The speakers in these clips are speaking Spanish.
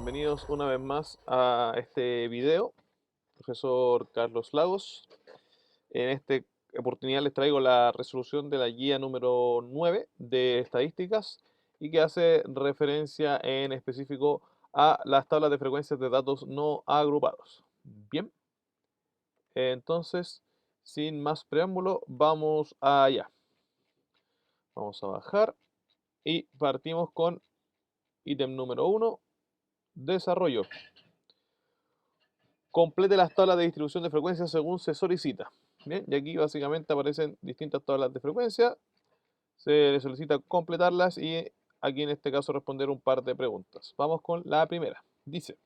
Bienvenidos una vez más a este video. Profesor Carlos Lagos. En esta oportunidad les traigo la resolución de la guía número 9 de estadísticas y que hace referencia en específico a las tablas de frecuencias de datos no agrupados. Bien, entonces, sin más preámbulo, vamos allá. Vamos a bajar y partimos con ítem número 1, desarrollo. Complete las tablas de distribución de frecuencias según se solicita. Bien, y aquí básicamente aparecen distintas tablas de frecuencia. Se le solicita completarlas y aquí en este caso responder un par de preguntas. Vamos con la primera. Dice,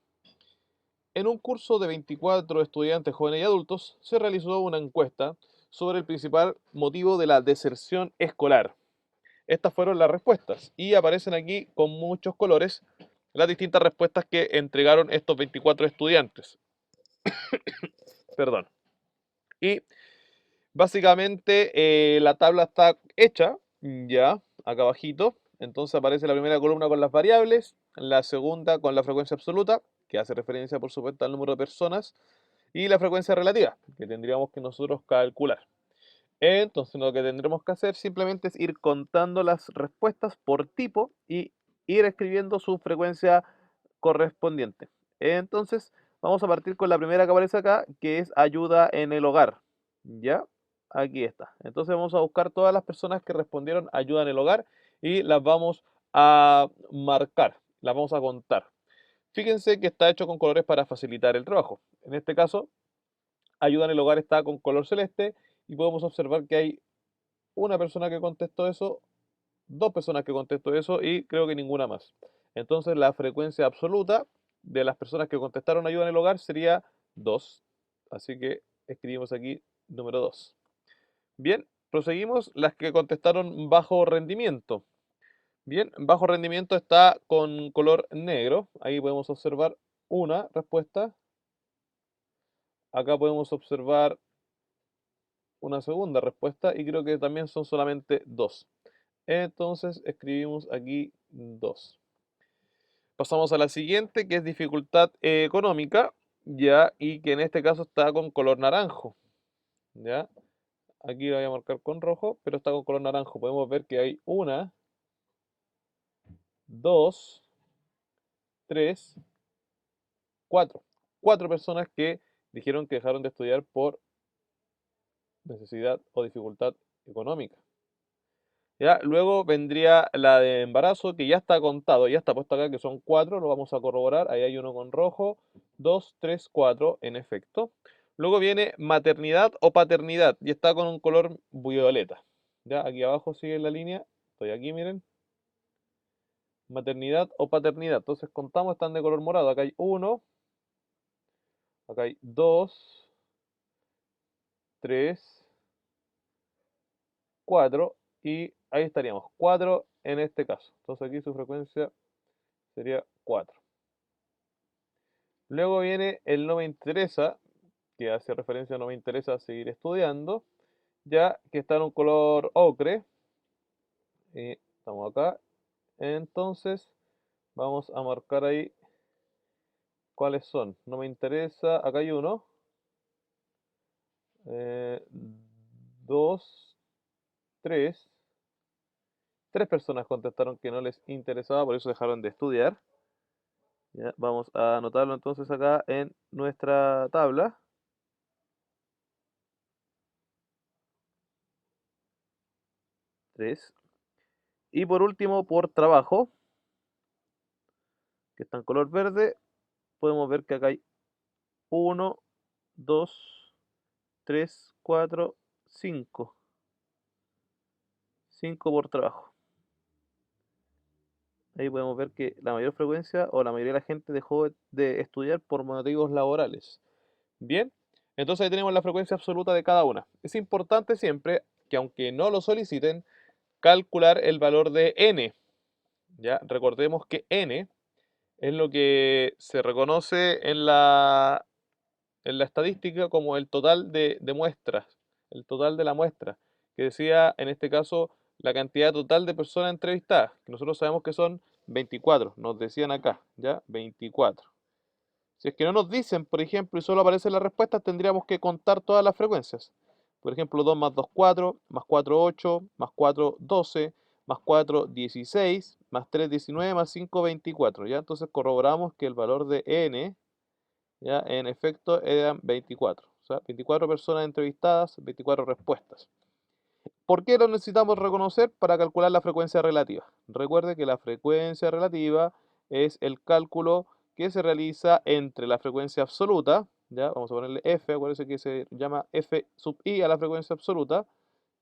en un curso de 24 estudiantes jóvenes y adultos se realizó una encuesta sobre el principal motivo de la deserción escolar. Estas fueron las respuestas y aparecen aquí con muchos colores las distintas respuestas que entregaron estos 24 estudiantes. Perdón. Y básicamente la tabla está hecha, ya, acá abajito. Entonces aparece la primera columna con las variables, la segunda con la frecuencia absoluta, que hace referencia por supuesto al número de personas, y la frecuencia relativa, que tendríamos que nosotros calcular. Entonces lo que tendremos que hacer simplemente es ir contando las respuestas por tipo y ir escribiendo su frecuencia correspondiente. Entonces vamos a partir con la primera que aparece acá, que es ayuda en el hogar. ¿Ya? Aquí está. Entonces vamos a buscar todas las personas que respondieron ayuda en el hogar y las vamos a marcar, las vamos a contar. Fíjense que está hecho con colores para facilitar el trabajo. En este caso, ayuda en el hogar está con color celeste y podemos observar que hay una persona que contestó eso, dos personas que contestó eso y creo que ninguna más. Entonces la frecuencia absoluta de las personas que contestaron ayuda en el hogar sería 2. Así que escribimos aquí número 2. Bien, proseguimos las que contestaron bajo rendimiento. Bien, bajo rendimiento está con color negro. Ahí podemos observar una respuesta. Acá podemos observar una segunda respuesta y creo que también son solamente dos. Entonces escribimos aquí 2. Pasamos a la siguiente, que es dificultad económica, ya, y que en este caso está con color naranjo, ya. Aquí lo voy a marcar con rojo, pero está con color naranjo. Podemos ver que hay una, dos, tres, cuatro. Cuatro personas que dijeron que dejaron de estudiar por necesidad o dificultad económica. ¿Ya? Luego vendría la de embarazo, que ya está contado, ya está puesto acá, que son 4, lo vamos a corroborar. Ahí hay uno con rojo, 2, 3, 4, en efecto. Luego viene maternidad o paternidad, y está con un color violeta. ¿Ya? Aquí abajo sigue la línea, estoy aquí, miren. Maternidad o paternidad. Entonces contamos, están de color morado. Acá hay 1, acá hay 2, 3, 4, y ahí estaríamos, 4 en este caso. Entonces aquí su frecuencia sería 4. Luego viene el no me interesa, que hace referencia a no me interesa seguir estudiando, ya que está en un color ocre. Y estamos acá. Entonces vamos a marcar ahí cuáles son. No me interesa, acá hay uno. eh, Dos, tres. Tres personas contestaron que no les interesaba, por eso dejaron de estudiar. Ya, vamos a anotarlo entonces acá en nuestra tabla. 3. Y por último, por trabajo, que está en color verde, podemos ver que acá hay uno, 2, 3, 4, 5. 5 por trabajo. Ahí podemos ver que la mayor frecuencia o la mayoría de la gente dejó de estudiar por motivos laborales. Bien, entonces ahí tenemos la frecuencia absoluta de cada una. Es importante siempre que aunque no lo soliciten, calcular el valor de n. ¿Ya? Recordemos que n es lo que se reconoce en la estadística como el total de muestras, el total de la muestra, que decía en este caso la cantidad total de personas entrevistadas, que nosotros sabemos que son 24, nos decían acá, ¿ya? 24. Si es que no nos dicen, por ejemplo, y solo aparecen las respuestas, tendríamos que contar todas las frecuencias. Por ejemplo, 2 más 2, 4, más 4, 8, más 4, 12, más 4, 16, más 3, 19, más 5, 24, ¿ya? Entonces corroboramos que el valor de n, ¿ya? En efecto, eran 24. O sea, 24 personas entrevistadas, 24 respuestas. ¿Por qué lo necesitamos reconocer? Para calcular la frecuencia relativa. Recuerde que la frecuencia relativa es el cálculo que se realiza entre la frecuencia absoluta, ¿ya? Vamos a ponerle f, acuérdense que se llama f sub i a la frecuencia absoluta,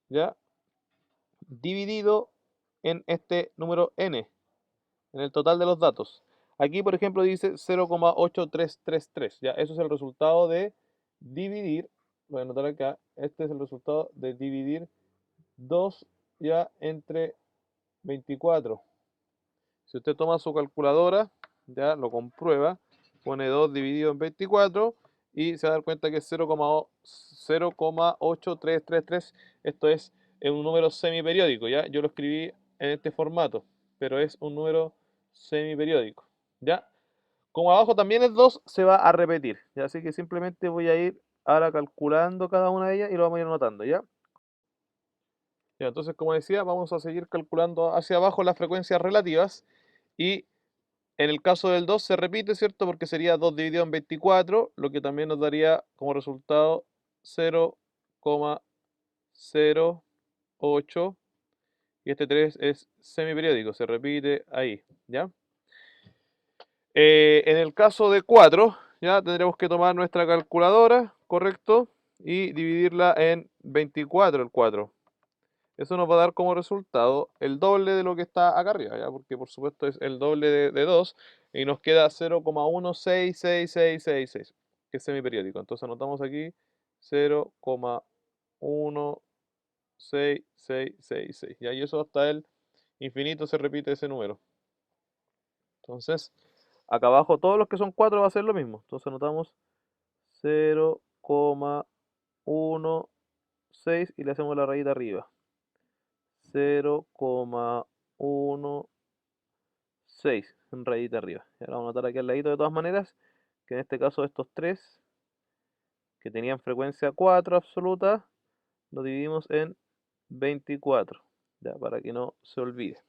¿ya? Dividido en este número n, en el total de los datos. Aquí, por ejemplo, dice 0,8333, ¿ya? Eso es el resultado de dividir, voy a anotar acá, este es el resultado de dividir 2 ya entre 24. Si usted toma su calculadora, ya lo comprueba, pone 2 dividido en 24 y se va a dar cuenta que es 0,8333. Esto es un número semiperiódico, ¿ya? Yo lo escribí en este formato, pero es un número semiperiódico, ¿ya? Como abajo también es 2, se va a repetir, ¿ya? Así que simplemente voy a ir ahora calculando cada una de ellas y lo vamos a ir anotando, ¿ya? Ya, entonces, como decía, vamos a seguir calculando hacia abajo las frecuencias relativas y en el caso del 2 se repite, ¿cierto? Porque sería 2 dividido en 24, lo que también nos daría como resultado 0,08 y este 3 es semiperiódico, se repite ahí, ¿ya? En el caso de 4, ya tendremos que tomar nuestra calculadora, ¿correcto? Y dividirla en 24 el 4. Eso nos va a dar como resultado el doble de lo que está acá arriba, ¿ya? Porque por supuesto es el doble de 2 y nos queda 0,16666, que es semiperiódico. Entonces anotamos aquí 0,16666, ¿ya? Y eso hasta el infinito se repite ese número. Entonces, acá abajo todos los que son 4 va a ser lo mismo. Entonces anotamos 0,16 y le hacemos la rayita arriba. 0,16 en rayita arriba. Y ahora vamos a anotar aquí al ladito de todas maneras, que en este caso estos tres que tenían frecuencia 4 absoluta, lo dividimos en 24, ya para que no se olvide.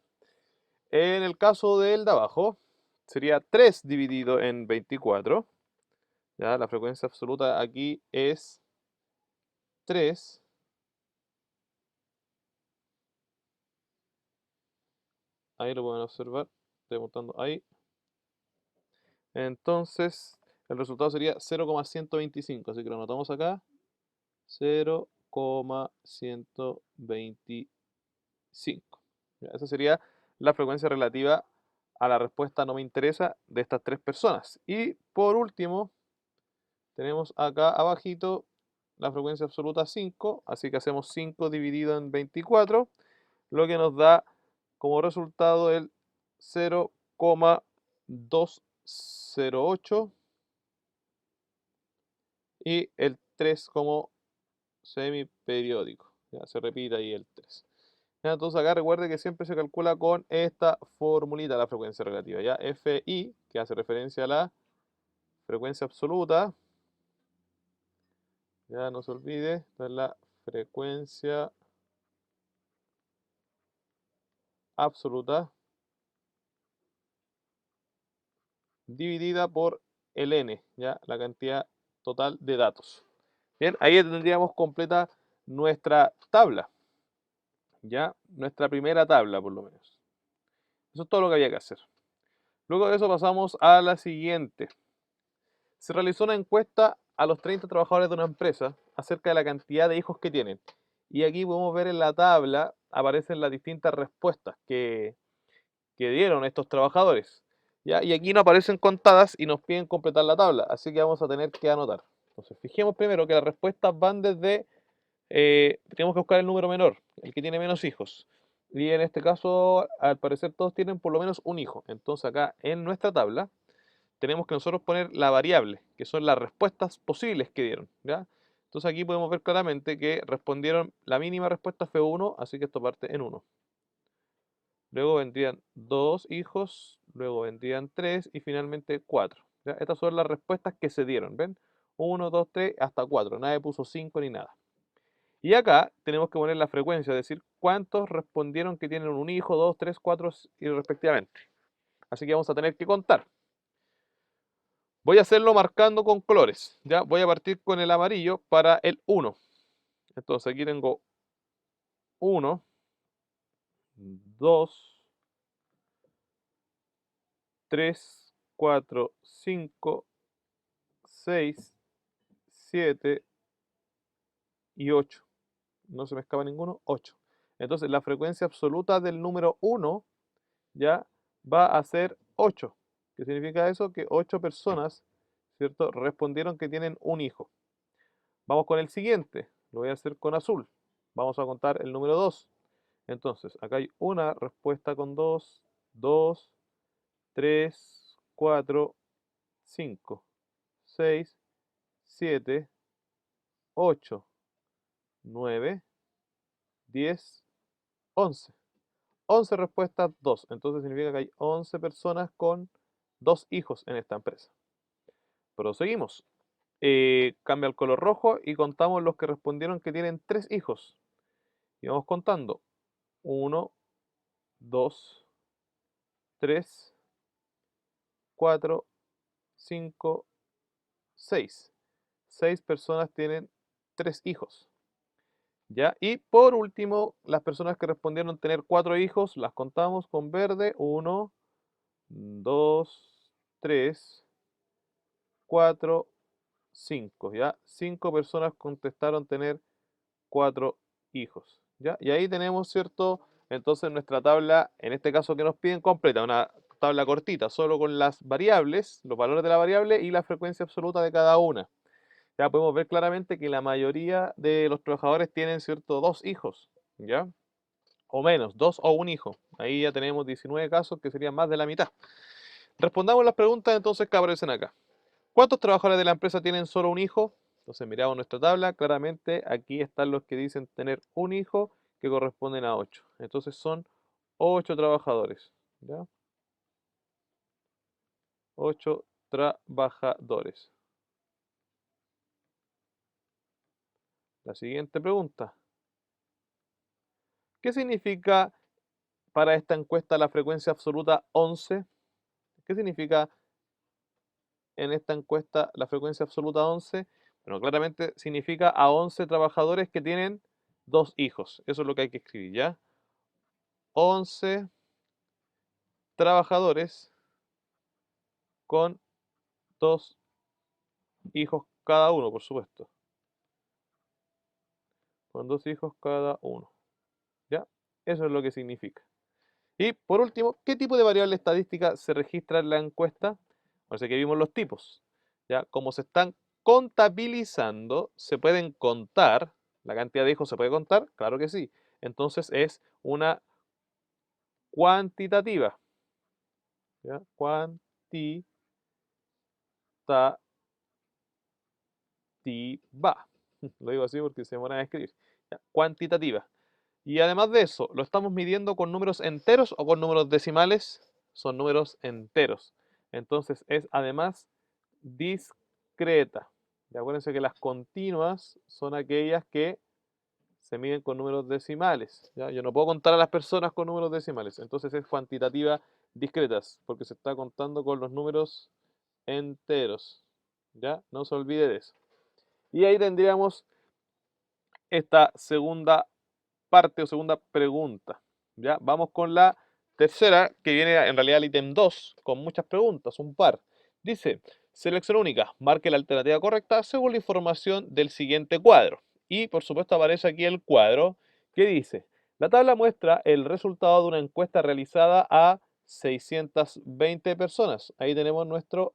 En el caso del de abajo, sería 3 dividido en 24, ya la frecuencia absoluta aquí es 3. Ahí lo pueden observar, estoy mostrando ahí. Entonces, el resultado sería 0,125, así que lo anotamos acá, 0,125. Esa sería la frecuencia relativa a la respuesta no me interesa de estas tres personas. Y por último, tenemos acá abajito la frecuencia absoluta 5, así que hacemos 5 dividido en 24, lo que nos da como resultado el 0,208 y el 3 como semiperiódico. Ya se repite ahí el 3. Ya, entonces acá recuerde que siempre se calcula con esta formulita la frecuencia relativa. Ya Fi, que hace referencia a la frecuencia absoluta. Ya no se olvide, esta es la frecuencia absoluta dividida por el n, ya la cantidad total de datos. Bien, ahí tendríamos completa nuestra tabla. Ya, nuestra primera tabla por lo menos. Eso es todo lo que había que hacer. Luego de eso pasamos a la siguiente. Se realizó una encuesta a los 30 trabajadores de una empresa acerca de la cantidad de hijos que tienen. Y aquí podemos ver en la tabla, aparecen las distintas respuestas que dieron estos trabajadores. ¿Ya? Y aquí no aparecen contadas y nos piden completar la tabla, así que vamos a tener que anotar. Entonces, fijemos primero que las respuestas van desde, tenemos que buscar el número menor, el que tiene menos hijos. Y en este caso, al parecer todos tienen por lo menos un hijo. Entonces acá en nuestra tabla tenemos que nosotros poner la variable, que son las respuestas posibles que dieron, ¿ya? Entonces aquí podemos ver claramente que respondieron, la mínima respuesta fue 1, así que esto parte en 1. luego vendrían 2 hijos, luego vendrían 3 y finalmente 4. ¿Ya? Estas son las respuestas que se dieron, ¿ven? 1, 2, 3, hasta 4. Nadie puso 5 ni nada. Y acá tenemos que poner la frecuencia, es decir, cuántos respondieron que tienen un hijo, 2, 3, 4 y respectivamente. Así que vamos a tener que contar. Voy a hacerlo marcando con colores. ¿Ya? Voy a partir con el amarillo para el 1. Entonces aquí tengo 1, 2, 3, 4, 5, 6, 7 y 8. No se me escapa ninguno, 8. Entonces la frecuencia absoluta del número 1 ya va a ser 8. ¿Qué significa eso? Que 8 personas, ¿cierto?, respondieron que tienen un hijo. Vamos con el siguiente. Lo voy a hacer con azul. Vamos a contar el número 2. Entonces, acá hay una respuesta con 2, 2, 3, 4, 5, 6, 7, 8, 9, 10, 11. 11 respuestas, 2. Entonces significa que hay 11 personas con 2 hijos en esta empresa. Proseguimos. Cambia el color rojo y contamos los que respondieron que tienen 3 hijos. Y vamos contando. 1, 2, 3, 4, 5, 6. 6 personas tienen 3 hijos. ¿Ya? Y por último, las personas que respondieron tener 4 hijos, las contamos con verde. 1, 2, 3, 4, 5. ¿Ya? 5 personas contestaron tener 4 hijos. ¿Ya? Y ahí tenemos, ¿cierto? Entonces nuestra tabla, en este caso que nos piden, completa, una tabla cortita, solo con las variables, los valores de la variable y la frecuencia absoluta de cada una. Ya podemos ver claramente que la mayoría de los trabajadores tienen, ¿cierto?, 2 hijos, ¿ya? O menos, 2 o un hijo. Ahí ya tenemos 19 casos, que serían más de la mitad. Respondamos las preguntas entonces que aparecen acá. ¿Cuántos trabajadores de la empresa tienen solo un hijo? Entonces miramos nuestra tabla, claramente aquí están los que dicen tener un hijo, que corresponden a 8. Entonces son 8 trabajadores, ¿ya? 8 trabajadores. La siguiente pregunta. ¿Qué significa para esta encuesta la frecuencia absoluta 11? ¿Qué significa en esta encuesta la frecuencia absoluta 11? Bueno, claramente significa a 11 trabajadores que tienen 2 hijos. Eso es lo que hay que escribir, ¿ya? 11 trabajadores con 2 hijos cada uno, por supuesto. Con 2 hijos cada uno, ¿ya? Eso es lo que significa. Y por último, ¿qué tipo de variable estadística se registra en la encuesta? O sea que vimos los tipos. ¿Ya? Como se están contabilizando, se pueden contar. ¿La cantidad de hijos se puede contar? Claro que sí. Entonces es una cuantitativa. ¿Ya? Cuantitativa. Lo digo así porque se demora en escribir. ¿Ya? Cuantitativa. Y además de eso, ¿lo estamos midiendo con números enteros o con números decimales? Son números enteros. Entonces es además discreta. Y acuérdense que las continuas son aquellas que se miden con números decimales. ¿Ya? Yo no puedo contar a las personas con números decimales. Entonces es cuantitativa discretas, porque se está contando con los números enteros. ¿Ya? No se olvide de eso. Y ahí tendríamos esta segunda parte o segunda pregunta. ¿Ya? Vamos con la tercera, que viene en realidad al ítem 2, con muchas preguntas, un par. Dice, selección única, marque la alternativa correcta según la información del siguiente cuadro. Y por supuesto aparece aquí el cuadro que dice, la tabla muestra el resultado de una encuesta realizada a 620 personas. Ahí tenemos nuestro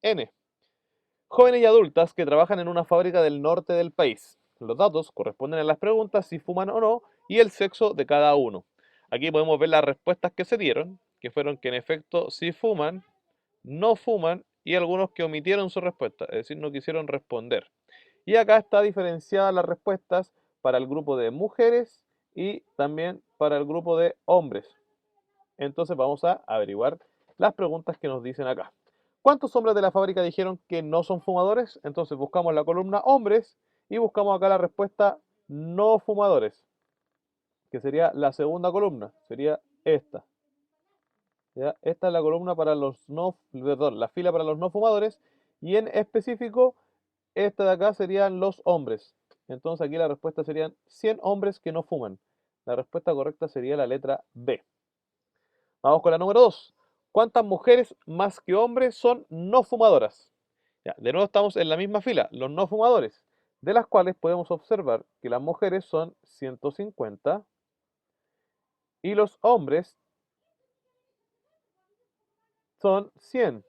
N. Jóvenes y adultas que trabajan en una fábrica del norte del país. Los datos corresponden a las preguntas si fuman o no y el sexo de cada uno. Aquí podemos ver las respuestas que se dieron, que fueron que en efecto sí fuman, no fuman y algunos que omitieron su respuesta, es decir, no quisieron responder. Y acá está diferenciada las respuestas para el grupo de mujeres y también para el grupo de hombres. Entonces vamos a averiguar las preguntas que nos dicen acá. ¿Cuántos hombres de la fábrica dijeron que no son fumadores? Entonces buscamos la columna hombres y buscamos acá la respuesta no fumadores, que sería la segunda columna, sería esta. ¿Ya? Esta es la columna para los no, perdón, la fila para los no fumadores y en específico esta de acá serían los hombres. Entonces aquí la respuesta serían 100 hombres que no fuman. La respuesta correcta sería la letra B. Vamos con la número 2. ¿Cuántas mujeres más que hombres son no fumadoras? Ya, de nuevo estamos en la misma fila, los no fumadores, de las cuales podemos observar que las mujeres son 150 y los hombres son 100.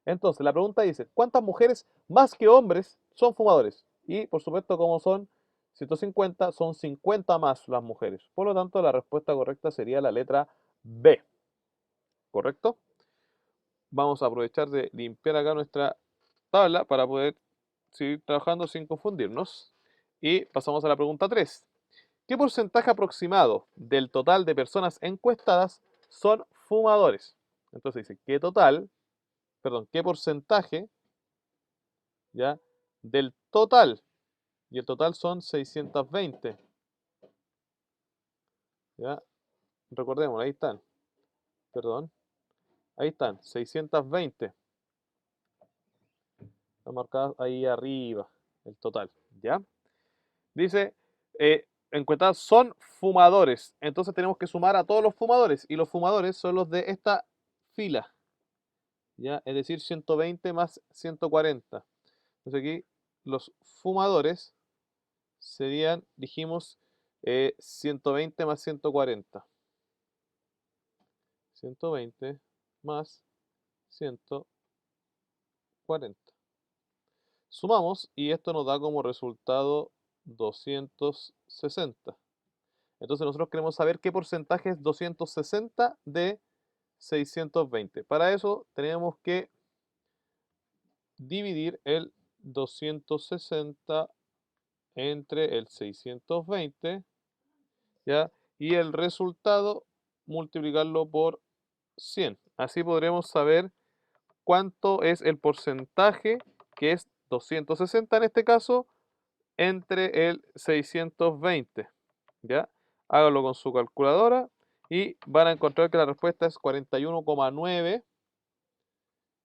Entonces, la pregunta dice, ¿cuántas mujeres más que hombres son fumadores? Y, por supuesto, como son 150, son 50 más las mujeres. Por lo tanto, la respuesta correcta sería la letra B. ¿Correcto? Vamos a aprovechar de limpiar acá nuestra tabla para poder seguir trabajando sin confundirnos. Y pasamos a la pregunta 3. ¿Qué porcentaje aproximado del total de personas encuestadas son fumadores? Entonces dice, ¿qué porcentaje, ya, del total? Y el total son 620. ¿Ya? Recordemos, ahí están. Perdón. Ahí están, 620. Está marcado ahí arriba el total. ¿Ya? Dice, encuestadas son fumadores. Entonces tenemos que sumar a todos los fumadores. Y los fumadores son los de esta fila. ¿Ya? Es decir, 120 más 140. Entonces aquí los fumadores serían, dijimos, 120 más 140. 120 más 140. Sumamos y esto nos da como resultado 260. Entonces nosotros queremos saber qué porcentaje es 260 de 620. Para eso tenemos que dividir el 260 entre el 620, ¿ya? Y el resultado multiplicarlo por 100. Así podremos saber cuánto es el porcentaje, que es 260 en este caso, entre el 620. ¿Ya? Hágalo con su calculadora y van a encontrar que la respuesta es 41,9.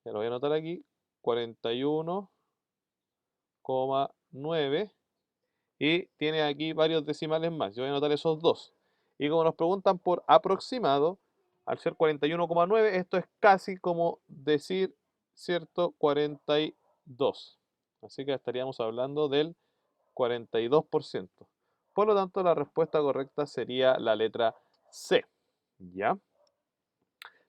Ya lo voy a anotar aquí. 41,9. Y tiene aquí varios decimales más. Yo voy a anotar esos dos. Y como nos preguntan por aproximado, al ser 41,9, esto es casi como decir, ¿cierto? 42. Así que estaríamos hablando del 42%. Por lo tanto, la respuesta correcta sería la letra C. ¿Ya?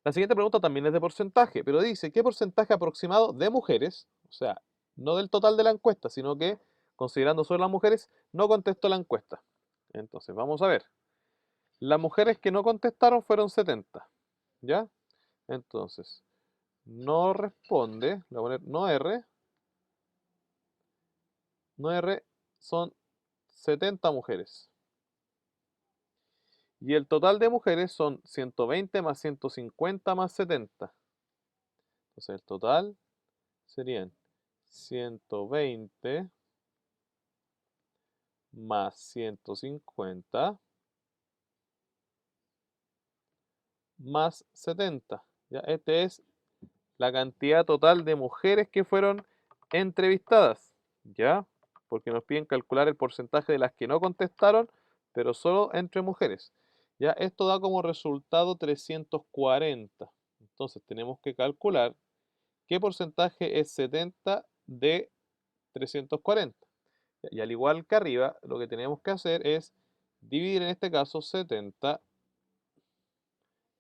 La siguiente pregunta también es de porcentaje, pero dice, ¿qué porcentaje aproximado de mujeres, o sea, no del total de la encuesta, sino que considerando solo las mujeres, no contestó la encuesta? Entonces, vamos a ver. Las mujeres que no contestaron fueron 70. ¿Ya? Entonces, no responde, le voy a poner no R, no R son 70 mujeres. Y el total de mujeres son 120 más 150 más 70. Entonces el total serían 120 más 150 más 70. ¿Ya? Esta es la cantidad total de mujeres que fueron entrevistadas. ¿Ya? Porque nos piden calcular el porcentaje de las que no contestaron, pero solo entre mujeres. ¿Ya? Esto da como resultado 340. Entonces tenemos que calcular qué porcentaje es 70 de 340. Y al igual que arriba, lo que tenemos que hacer es dividir en este caso 70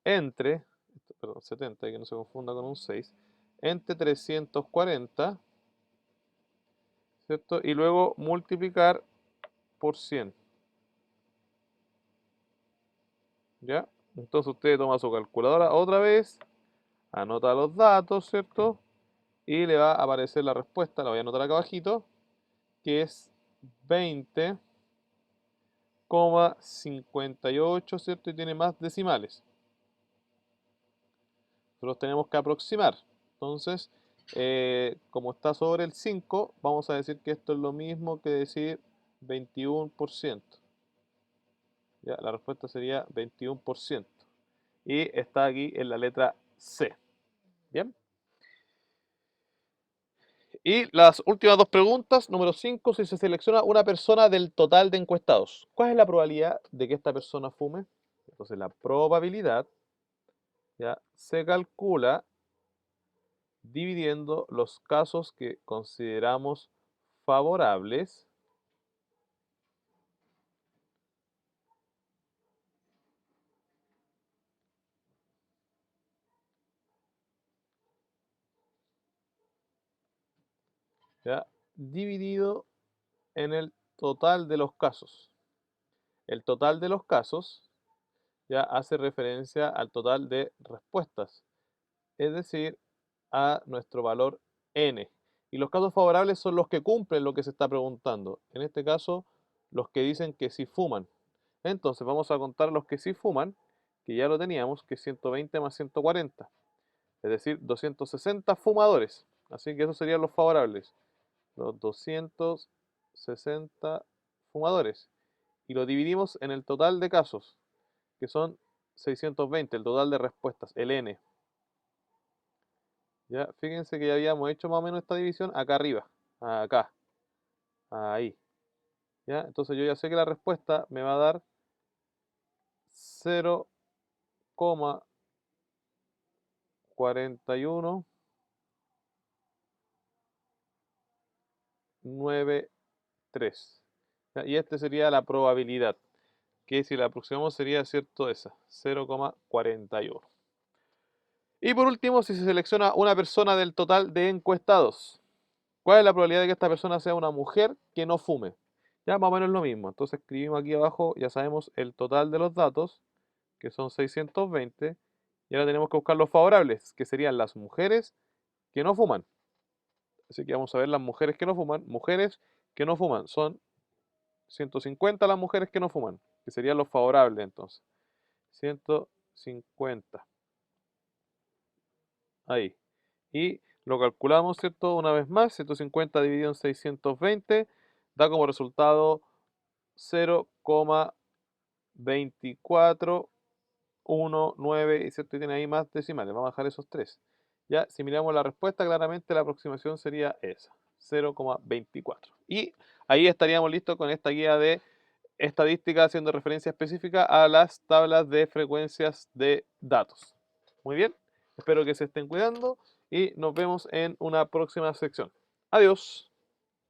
entre, perdón, 70, que no se confunda con un 6, entre 340, ¿cierto? Y luego multiplicar por 100. ¿Ya? Entonces usted toma su calculadora otra vez, anota los datos, ¿cierto? Y le va a aparecer la respuesta, la voy a anotar acá abajito, que es 20,9 0,58, ¿cierto? Y tiene más decimales. Nosotros tenemos que aproximar. Entonces, como está sobre el 5, vamos a decir que esto es lo mismo que decir 21%. Ya, la respuesta sería 21%. Y está aquí en la letra C. Bien. Y las últimas dos preguntas. Número 5, si se selecciona una persona del total de encuestados, ¿cuál es la probabilidad de que esta persona fume? Entonces, la probabilidad ya se calcula dividiendo los casos que consideramos favorables ya, dividido en el total de los casos. El total de los casos ya hace referencia al total de respuestas, es decir, a nuestro valor n. Y los casos favorables son los que cumplen lo que se está preguntando. En este caso, los que dicen que sí fuman. Entonces vamos a contar los que sí fuman, que ya lo teníamos, que es 120 más 140. Es decir, 260 fumadores. Así que esos serían los favorables. Los 260 fumadores. Y lo dividimos en el total de casos, que son 620, el total de respuestas, el n. Ya, fíjense que ya habíamos hecho más o menos esta división acá arriba, acá, ahí. ¿Ya? Entonces yo ya sé que la respuesta me va a dar 0,4193. ¿Ya? Y este sería la probabilidad, que si la aproximamos sería cierto esa, 0,41. Y por último, si se selecciona una persona del total de encuestados, ¿cuál es la probabilidad de que esta persona sea una mujer que no fume? Ya más o menos lo mismo. Entonces escribimos aquí abajo, ya sabemos el total de los datos, que son 620. Y ahora tenemos que buscar los favorables, que serían las mujeres que no fuman. Así que vamos a ver las mujeres que no fuman. Mujeres que no fuman. Son 150 las mujeres que no fuman, que serían los favorables entonces. 150. Ahí. Y lo calculamos, ¿cierto? Una vez más, 150 dividido en 620 da como resultado 0,2419, y ¿cierto? Y tiene ahí más decimales, vamos a dejar esos tres. Ya, si miramos la respuesta, claramente la aproximación sería esa, 0,24. Y ahí estaríamos listos con esta guía de estadística haciendo referencia específica a las tablas de frecuencias de datos. Muy bien, espero que se estén cuidando y nos vemos en una próxima sección. Adiós.